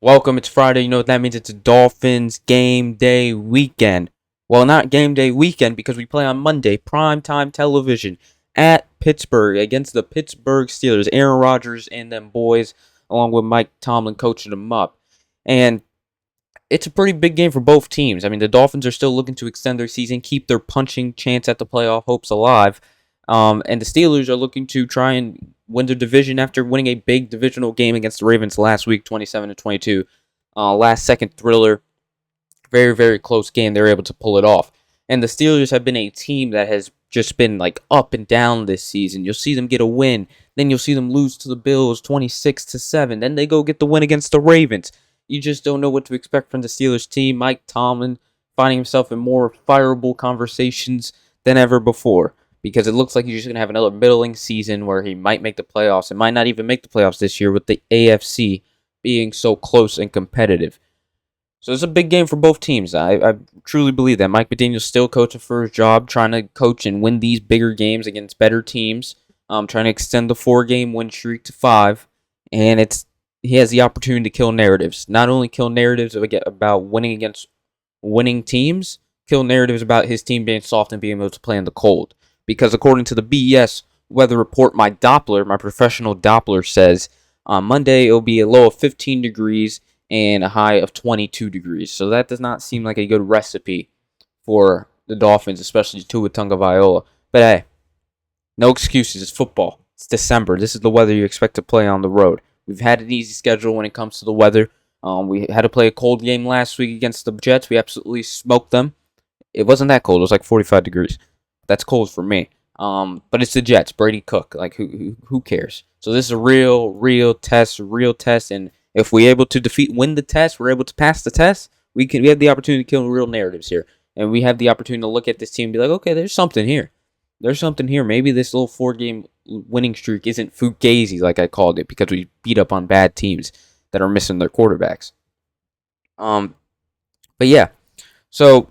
Welcome, it's Friday. You know what that means? It's a Dolphins game day weekend. Well, not game day weekend because we play on Monday, primetime television at Pittsburgh against the Pittsburgh Steelers. Aaron Rodgers and them boys, along with Mike Tomlin coaching them up. And it's a pretty big game for both teams. I mean, the Dolphins are still looking to extend their season, keep their punching chance at the playoff hopes alive. And the Steelers are looking to try and win their division after winning a big divisional game against the Ravens last week, 27-22. Last second thriller, very, very close game. They were able to pull it off. And the Steelers have been a team that has just been like up and down this season. You'll see them get a win, then you'll see them lose to the Bills 26-7. Then they go get the win against the Ravens. You just don't know what to expect from the Steelers team. Mike Tomlin finding himself in more fireable conversations than ever before, because it looks like he's just going to have another middling season where he might make the playoffs and might not even make the playoffs this year with the AFC being so close and competitive. So it's a big game for both teams. I truly believe that. Mike McDaniel's still coaching for his job, trying to coach and win these bigger games against better teams, trying to extend the 4-game win streak to 5, and he has the opportunity to kill narratives. Not only kill narratives about winning against winning teams, kill narratives about his team being soft and being able to play in the cold. Because according to the BS weather report, my professional Doppler says on Monday it'll be a low of 15 degrees and a high of 22 degrees. So that does not seem like a good recipe for the Dolphins, especially Tua Tagovailoa. But hey, no excuses. It's football. It's December. This is the weather you expect to play on the road. We've had an easy schedule when it comes to the weather. We had to play a cold game last week against the Jets. We absolutely smoked them. It wasn't that cold. It was like 45 degrees. That's cold for me. But it's the Jets. Brady Cook. Like, who cares? So this is a real test. And if we're able to win the test, we're able to pass the test, we have the opportunity to kill real narratives here. And we have the opportunity to look at this team and be like, okay, there's something here. Maybe this little 4-game winning streak isn't fugazi like I called it, because we beat up on bad teams that are missing their quarterbacks. But yeah. So,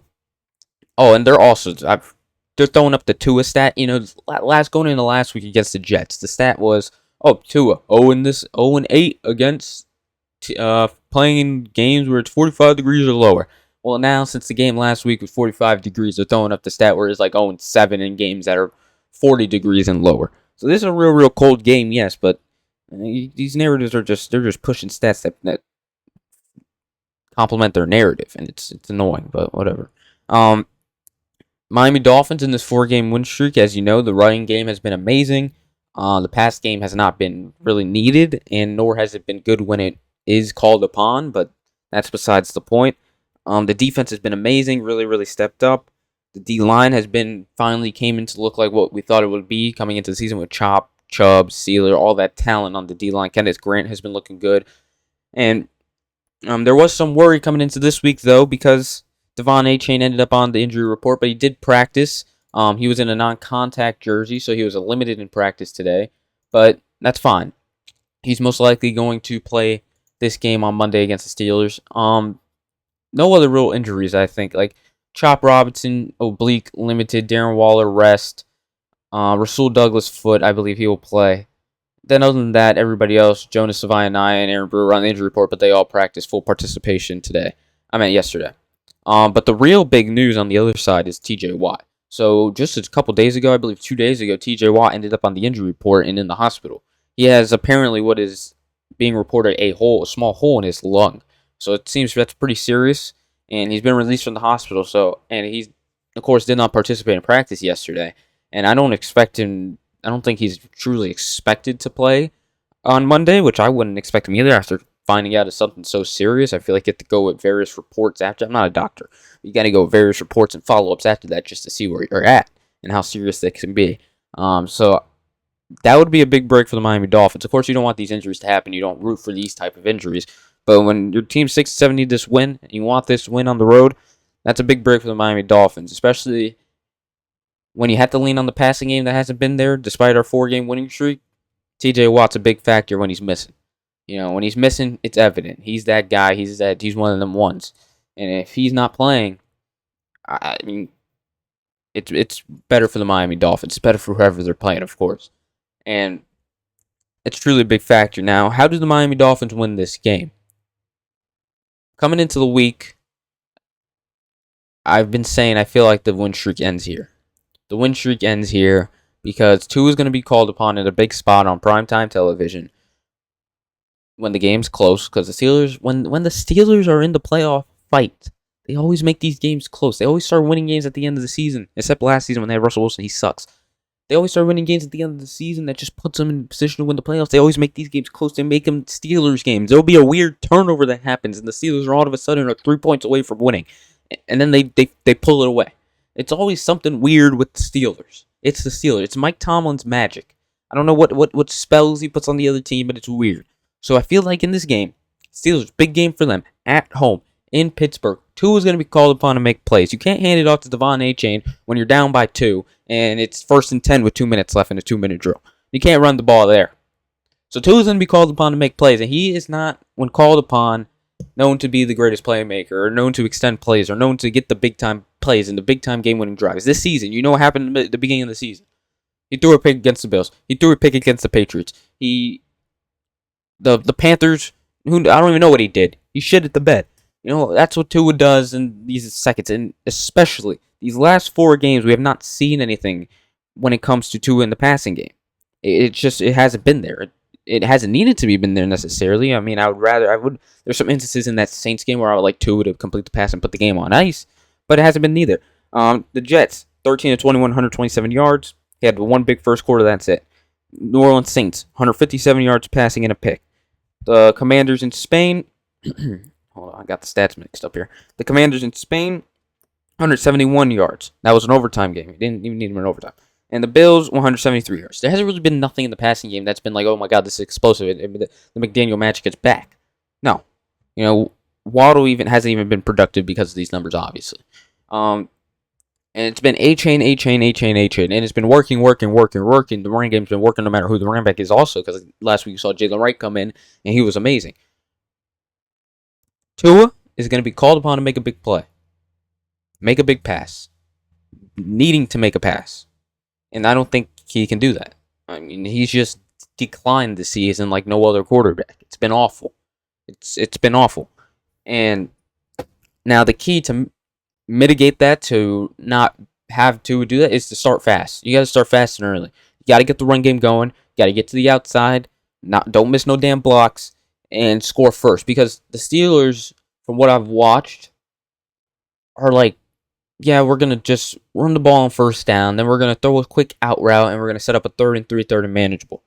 and they're throwing up the Tua stat. You know, going into last week against the Jets, the stat was, Tua 0-8 against playing in games where it's 45 degrees or lower. Well, now, since the game last week was 45 degrees, they're throwing up the stat where it's like 0-7 in games that are 40 degrees and lower. So this is a real cold game, yes, but these narratives they're just pushing stats that complement their narrative, and it's annoying, but whatever. Miami Dolphins in this 4-game win streak, as you know, the running game has been amazing. The pass game has not been really needed, and nor has it been good when it is called upon, but that's besides the point. The defense has been amazing, really stepped up. The D-line has finally came in to look like what we thought it would be coming into the season with Chubb, Sealer, all that talent on the D-line. Kenneth Grant has been looking good. And there was some worry coming into this week, though, because Devon Achane ended up on the injury report, but he did practice. He was in a non-contact jersey, so he was limited in practice today. But that's fine. He's most likely going to play this game on Monday against the Steelers. No other real injuries, I think. Like Chop Robinson, oblique, limited. Darren Waller, rest. Rasul Douglas, foot. I believe he will play. Then other than that, everybody else, Jonas Savaianai and Aaron Brewer on the injury report, but they all practiced full participation yesterday. But the real big news on the other side is TJ Watt. So just a couple days ago, I believe 2 days ago, TJ Watt ended up on the injury report and in the hospital. He has apparently what is being reported a small hole in his lung. So it seems that's pretty serious, and he's been released from the hospital. And he, of course, did not participate in practice yesterday. And I don't think he's truly expected to play on Monday, which I wouldn't expect him either after finding out it's something so serious. I feel like you have to go with various reports after. I'm not a doctor. You got to go with various reports and follow-ups after that just to see where you're at and how serious they can be. So that would be a big break for the Miami Dolphins. Of course, you don't want these injuries to happen. You don't root for these type of injuries. But when your team 6-7 need this win, and you want this win on the road, that's a big break for the Miami Dolphins, especially when you have to lean on the passing game that hasn't been there despite our 4-game winning streak. TJ Watt's a big factor when he's missing. You know, when he's missing, it's evident. He's that guy. He's one of them ones. And if he's not playing, I mean, it's better for the Miami Dolphins. It's better for whoever they're playing, of course. And it's truly a big factor. Now, how do the Miami Dolphins win this game? Coming into the week, I've been saying I feel like the win streak ends here. The win streak ends here because Tua is going to be called upon at a big spot on primetime television when the game's close. Because the Steelers, when the Steelers are in the playoff fight, they always make these games close. They always start winning games at the end of the season. Except last season when they had Russell Wilson, he sucks. They always start winning games at the end of the season that just puts them in position to win the playoffs. They always make these games close. They make them Steelers games. There'll be a weird turnover that happens, and the Steelers are all of a sudden are 3 points away from winning. And then they pull it away. It's always something weird with the Steelers. It's the Steelers. It's Mike Tomlin's magic. I don't know what spells he puts on the other team, but it's weird. So I feel like in this game, Steelers, big game for them, at home, in Pittsburgh. Tua is going to be called upon to make plays. You can't hand it off to Devon Achane when you're down by 2, and it's 1st and 10 with 2 minutes left in a 2-minute drill. You can't run the ball there. So Tua is going to be called upon to make plays, and he is not, when called upon, known to be the greatest playmaker, or known to extend plays, or known to get the big-time plays and the big-time game-winning drives. This season, you know what happened at the beginning of the season. He threw a pick against the Bills. He threw a pick against the Patriots. The Panthers, who I don't even know what he did. He shit at the bed. You know, that's what Tua does in these seconds, and especially these last 4 games, we have not seen anything when it comes to Tua in the passing game. It hasn't been there. It hasn't needed to be been there necessarily. I mean, there's some instances in that Saints game where I would like Tua to complete the pass and put the game on ice, but it hasn't been neither. The Jets, 13-21, 127 yards. He had one big first quarter, that's it. New Orleans Saints, 157 yards passing and a pick. The Commanders in Spain, hold on, I got the stats mixed up here. The Commanders in Spain, 171 yards. That was an overtime game. He didn't even need him in overtime. And the Bills, 173 yards. There hasn't really been nothing in the passing game that's been like, oh my god, this is explosive. The McDaniel magic gets back. No. You know, Waddle hasn't even been productive because of these numbers, obviously. And it's been A-chain, and it's been working. The running game's been working no matter who the running back is also, because last week you saw Jalen Wright come in, and he was amazing. Tua is going to be called upon to make a big play. Make a big pass. Needing to make a pass. And I don't think he can do that. I mean, he's just declined this season like no other quarterback. It's been awful. It's been awful. And now the key to mitigate that, to not have to do that, is to start fast. You got to start fast and early. You got to get the run game going. You got to get to the outside. Don't miss no damn blocks. And score first. Because the Steelers, from what I've watched, are like, yeah, we're going to just run the ball on first down, then we're going to throw a quick out route, and we're going to set up a 3rd and 3, 3rd and manageable.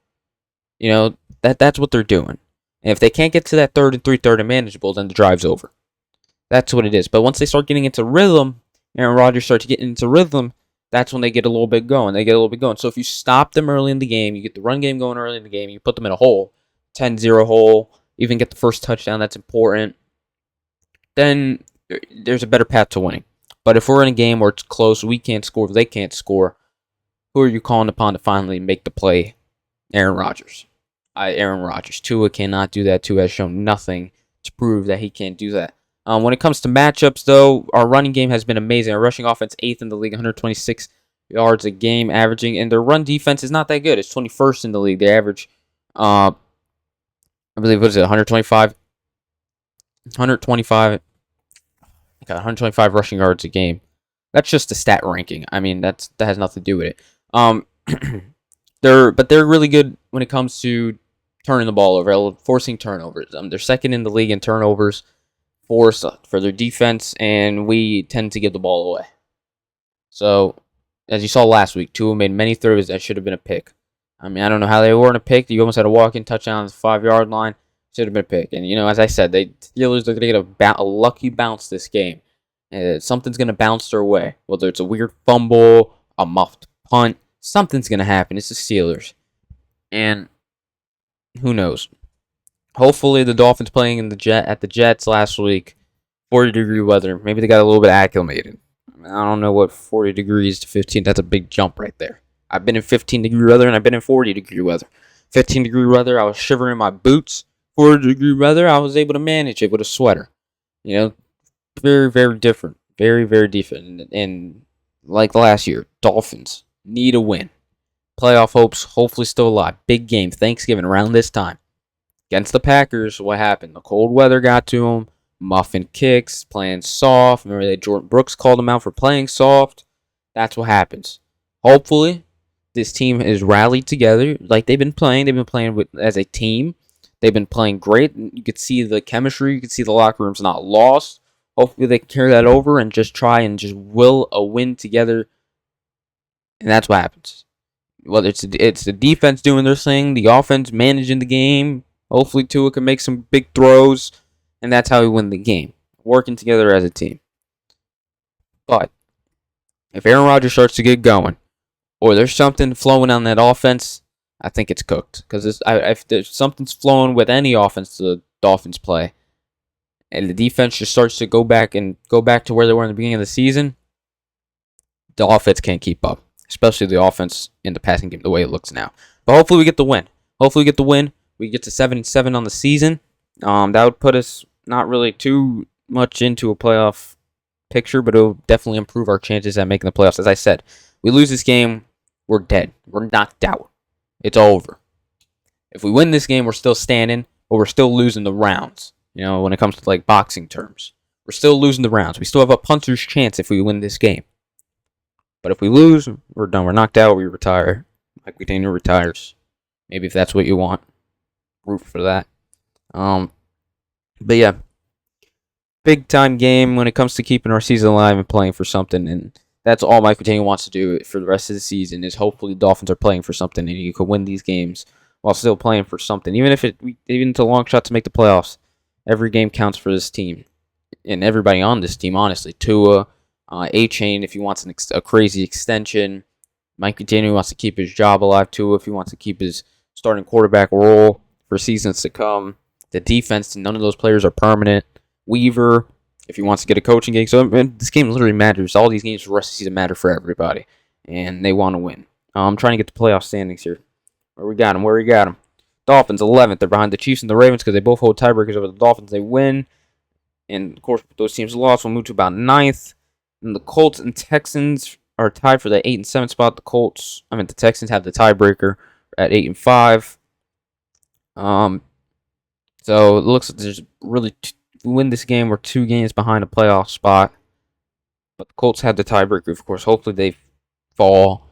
You know, that's what they're doing. And if they can't get to that 3rd and 3, 3rd and manageable, then the drive's over. That's what it is. But once they start getting into rhythm, Aaron Rodgers starts getting into rhythm, that's when they get a little bit going. So if you stop them early in the game, you get the run game going early in the game, you put them in a hole, 10-0 hole, even get the first touchdown, that's important, then there's a better path to winning. But if we're in a game where it's close, we can't score, they can't score, who are you calling upon to finally make the play? Aaron Rodgers. Aaron Rodgers. Tua cannot do that. Tua has shown nothing to prove that he can't do that. When it comes to matchups, though, our running game has been amazing. Our rushing offense, 8th in the league, 126 yards a game averaging. And their run defense is not that good. It's 21st in the league. They average, I believe, what is it, 125? 125 rushing yards a game. That's just a stat ranking. I mean, that has nothing to do with it. They're really good when it comes to turning the ball over, forcing turnovers. They're 2nd in the league in turnovers forced for their defense, and we tend to give the ball away. So, as you saw last week, Tua made many throws that should have been a pick. I mean, I don't know how they weren't a pick. You almost had a walk-in touchdown on the 5-yard line. Should have been a pick. And, you know, as I said, Steelers are going to get a lucky bounce this game. Something's going to bounce their way. Whether it's a weird fumble, a muffed punt, something's going to happen. It's the Steelers. And who knows? Hopefully the Dolphins playing at the Jets last week, 40-degree weather. Maybe they got a little bit acclimated. I don't know what 40 degrees to 15. That's a big jump right there. I've been in 15-degree weather, and I've been in 40-degree weather. 15-degree weather, I was shivering in my boots. 40-degree weather, I was able to manage it with a sweater. You know, very, very different. Very, very different. And like last year, Dolphins need a win. Playoff hopes, hopefully still alive. Big game, Thanksgiving, around this time. Against the Packers, what happened? The cold weather got to them. muffin kicks, playing soft. Remember that Jordan Brooks called him out for playing soft? That's what happens. Hopefully, this team is rallied together like they've been playing. They've been playing as a team. They've been playing great. You could see the chemistry. You could see the locker room's not lost. Hopefully, they can carry that over and just try and just will a win together. And that's what happens. Whether it's the defense doing their thing, the offense managing the game. Hopefully, Tua can make some big throws. And that's how we win the game. Working together as a team. But if Aaron Rodgers starts to get going, or there's something flowing on that offense, I think it's cooked. Because if there's something's flowing with any offense the Dolphins play, and the defense just starts to go back to where they were in the beginning of the season, the offense can't keep up. Especially the offense in the passing game, the way it looks now. But hopefully we get the win. We get to 7-7 on the season. That would put us not really too much into a playoff picture, but it will definitely improve our chances at making the playoffs. As I said, we lose this game, we're dead. We're knocked out. It's over. If we win this game, we're still standing, but we're still losing the rounds. When it comes to like boxing terms, we're still losing the rounds. We still have a puncher's chance if we win this game. But if we lose, we're done. We're knocked out. We retire. Mike McDaniel retires. Maybe if that's what you want, root for that. But yeah, big time game when it comes to keeping our season alive and playing for something. And that's all Mike McDaniel wants to do for the rest of the season. Is hopefully the Dolphins are playing for something and you can win these games while still playing for something. Even if even it's a long shot to make the playoffs, every game counts for this team and everybody on this team. Honestly, Tua. A-Chain if he wants a crazy extension. Mike McDaniel wants to keep his job alive too if he wants to keep his starting quarterback role for seasons to come. The defense, none of those players are permanent. Weaver, if he wants to get a coaching gig. So this game literally matters. All these games for the rest of the season matter for everybody. And they want to win. I'm trying to get the playoff standings here. Where we got them? Dolphins 11th. They're behind the Chiefs and the Ravens because they both hold tiebreakers over the Dolphins. They win. And of course, those teams lost. We'll move to about 9th. And the Colts and Texans are tied for the 8 and 7 spot. The Texans have the tiebreaker at 8 and 5. So it looks like there's really if we win this game, we're 2 games behind a playoff spot. But the Colts have the tiebreaker, of course. Hopefully they fall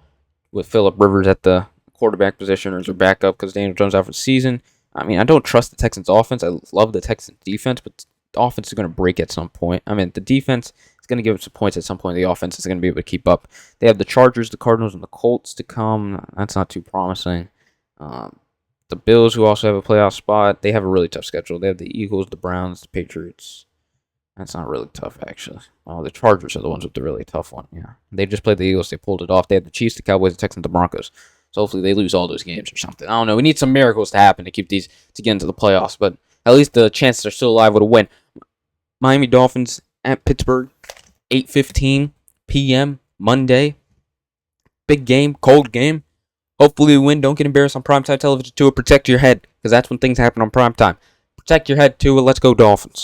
with Phillip Rivers at the quarterback position or as their backup because Daniel Jones out for the season. I don't trust the Texans offense. I love the Texans defense, but the offense is going to break at some point. The defense is going to give us some points at some point. The offense is going to be able to keep up. They have the Chargers, the Cardinals, and the Colts to come. That's not too promising. The Bills, who also have a playoff spot, they have a really tough schedule. They have the Eagles, the Browns, the Patriots. That's not really tough, actually. The Chargers are the ones with the really tough one. Yeah, they just played the Eagles. They pulled it off. They have the Chiefs, the Cowboys, the Texans, the Broncos. So hopefully they lose all those games or something. I don't know. We need some miracles to happen to keep these to get into the playoffs, but at least the chances are still alive with a win. Miami Dolphins at Pittsburgh, 8:15 p.m. Monday. Big game, cold game. Hopefully we win. Don't get embarrassed on primetime television. Tua, protect your head, because that's when things happen on primetime. Protect your head, Tua. Let's go Dolphins.